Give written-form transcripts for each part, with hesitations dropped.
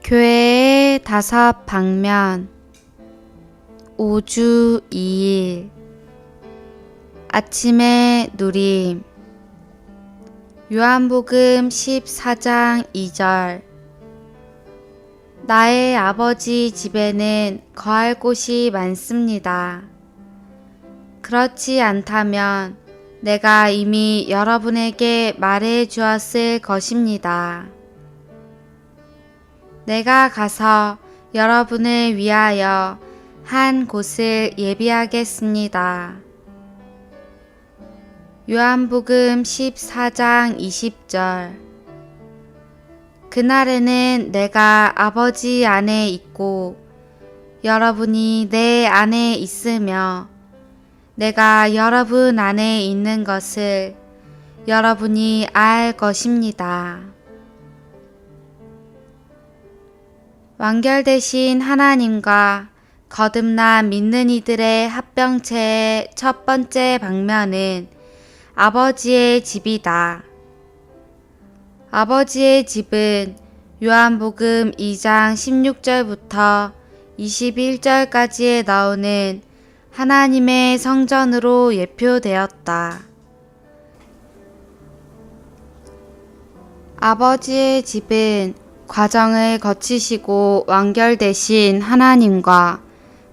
교회의 5방면 5주 2일 아침의 누림 요한복음 14장 2절 나의 아버지 집에는 거할 곳이 많습니다. 그렇지 않다면 내가 이미 여러분에게 말해 주었을 것입니다. 내가 가서 여러분을 위하여 한 곳을 예비하겠습니다. 요한복음 14장 20절 그날에는 내가 아버지 안에 있고 여러분이 내 안에 있으며 내가 여러분 안에 있는 것을 여러분이 알 것입니다. 완결되신 하나님과 거듭난 믿는 이들의 합병체의 첫 번째 방면은 아버지의 집이다. 아버지의 집은 요한복음 2장 16절부터 21절까지에 나오는 하나님의 성전으로 예표되었다. 아버지의 집은 과정을 거치시고 완결되신 하나님과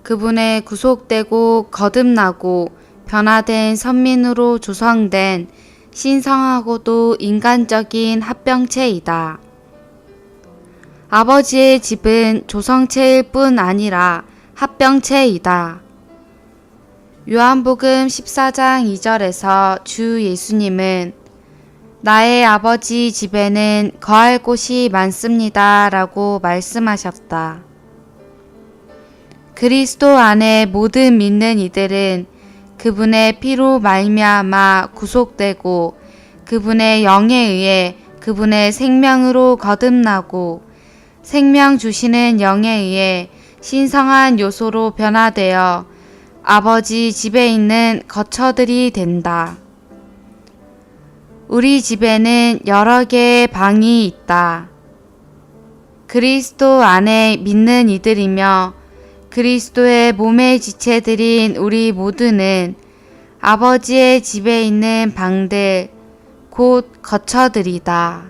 그분의 구속되고 거듭나고 변화된 선민으로 조성된 신성하고도 인간적인 합병체이다. 아버지의 집은 조성체일 뿐 아니라 합병체이다. 요한복음 14장 2절에서 주 예수님은 나의 아버지 집에는 거할 곳이 많습니다 라고 말씀하셨다. 그리스도 안에 모든 믿는 이들은 그분의 피로 말미암아 구속되고 그분의 영에 의해 그분의 생명으로 거듭나고 생명 주시는 영에 의해 신성한 요소로 변화되어 아버지 집에 있는 거처들이 된다. 우리 집에는 여러 개의 방이 있다. 그리스도 안에 믿는 이들이며 그리스도의 몸의 지체들인 우리 모두는 아버지의 집에 있는 방들, 곧 거처들이다.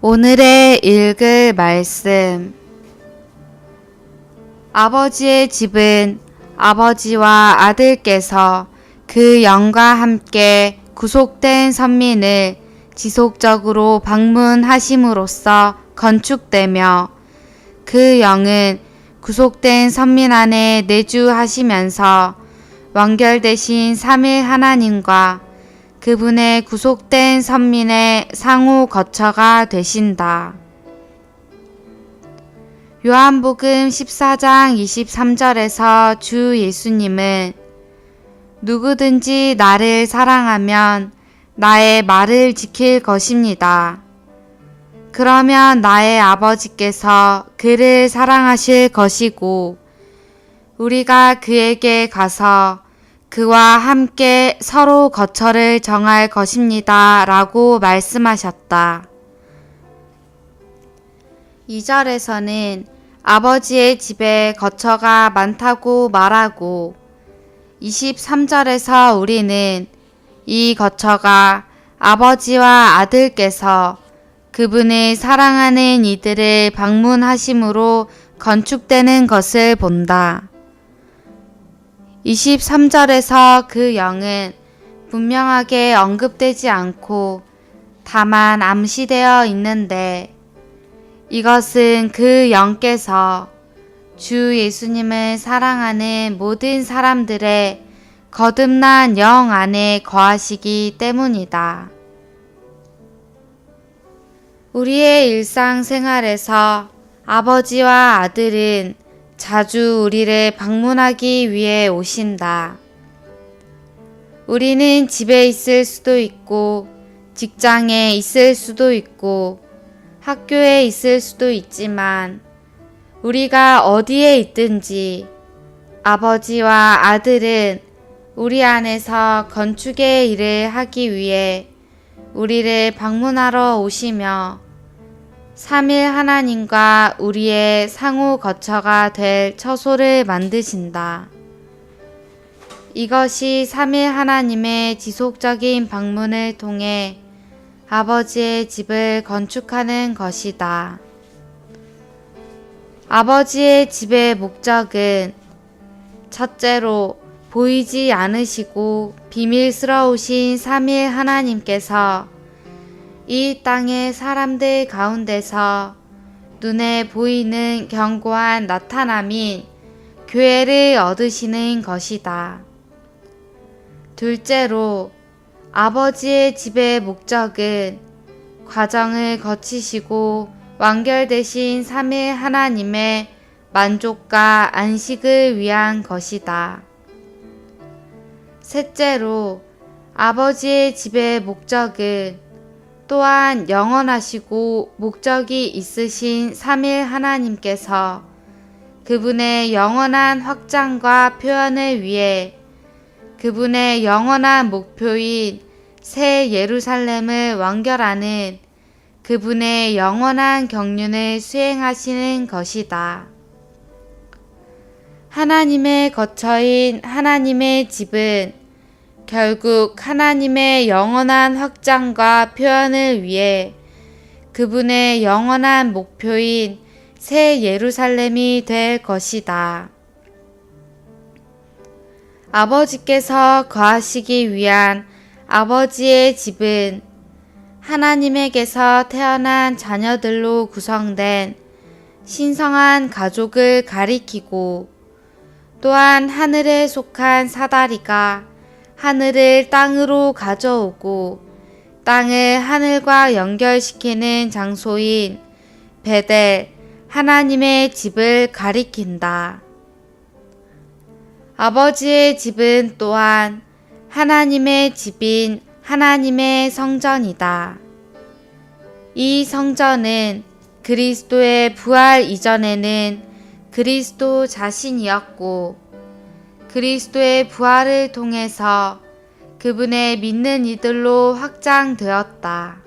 오늘의 읽을 말씀 아버지의 집은 아버지와 아들께서 그 영과 함께 구속된 선민을 지속적으로 방문하심으로써 건축되며 그 영은 구속된 선민 안에 내주하시면서 완결되신 삼위 하나님과 그분의 구속된 선민의 상호 거처가 되신다. 요한복음 14장 23절에서 주 예수님은 누구든지 나를 사랑하면 나의 말을 지킬 것입니다. 그러면 나의 아버지께서 그를 사랑하실 것이고 우리가 그에게 가서 그와 함께 서로 거처를 정할 것입니다. 라고 말씀하셨다. 2절에서는 아버지의 집에 거처가 많다고 말하고 23절에서 우리는 이 거처가 아버지와 아들께서 그분을 사랑하는 이들을 방문하심으로 건축되는 것을 본다. 23절에서 그 영은 분명하게 언급되지 않고 다만 암시되어 있는데 이것은 그 영께서 주 예수님을 사랑하는 모든 사람들의 거듭난 영 안에 거하시기 때문이다. 우리의 일상생활에서 아버지와 아들은 자주 우리를 방문하기 위해 오신다. 우리는 집에 있을 수도 있고, 직장에 있을 수도 있고, 학교에 있을 수도 있지만, 우리가 어디에 있든지 아버지와 아들은 우리 안에서 건축의 일을 하기 위해 우리를 방문하러 오시며 삼일 하나님과 우리의 상호 거처가 될 처소를 만드신다. 이것이 삼일 하나님의 지속적인 방문을 통해 아버지의 집을 건축하는 것이다. 아버지의 집의 목적은 첫째로 보이지 않으시고 비밀스러우신 삼일 하나님께서 이 땅의 사람들 가운데서 눈에 보이는 견고한 나타남인 교회를 얻으시는 것이다. 둘째로 아버지의 집의 목적은 과정을 거치시고 완결되신 삼일 하나님의 만족과 안식을 위한 것이다. 셋째로 아버지의 집의 목적은 또한 영원하시고 목적이 있으신 삼일 하나님께서 그분의 영원한 확장과 표현을 위해 그분의 영원한 목표인 새 예루살렘을 완결하는 그분의 영원한 경륜을 수행하시는 것이다. 하나님의 거처인 하나님의 집은 결국 하나님의 영원한 확장과 표현을 위해 그분의 영원한 목표인 새 예루살렘이 될 것이다. 아버지께서 거하시기 위한 아버지의 집은 하나님에게서 태어난 자녀들로 구성된 신성한 가족을 가리키고 또한 하늘에 속한 사다리가 하늘을 땅으로 가져오고 땅을 하늘과 연결시키는 장소인 베델 하나님의 집을 가리킨다. 아버지의 집은 또한 하나님의 집인 하나님의 성전이다. 이 성전은 그리스도의 부활 이전에는 그리스도 자신이었고 그리스도의 부활을 통해서 그분의 믿는 이들로 확장되었다.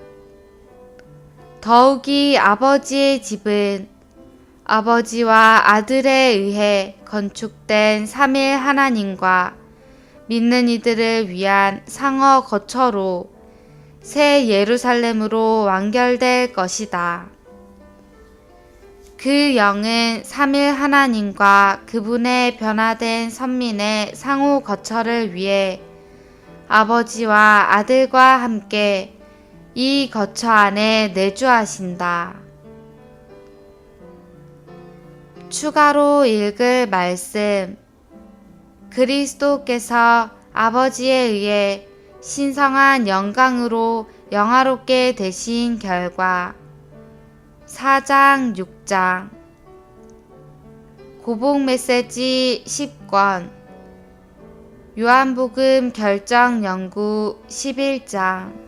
더욱이 아버지의 집은 아버지와 아들에 의해 건축된 삼일 하나님과 믿는 이들을 위한 상어 거처로 새 예루살렘으로 완결될 것이다. 그 영은 삼일 하나님과 그분의 변화된 선민의 상호 거처를 위해 아버지와 아들과 함께 이 거처 안에 내주하신다. 추가로 읽을 말씀. 그리스도께서 아버지에 의해 신성한 영광으로 영화롭게 되신 결과 4장 6장 고복 메시지 10권 요한복음 결정 연구 11장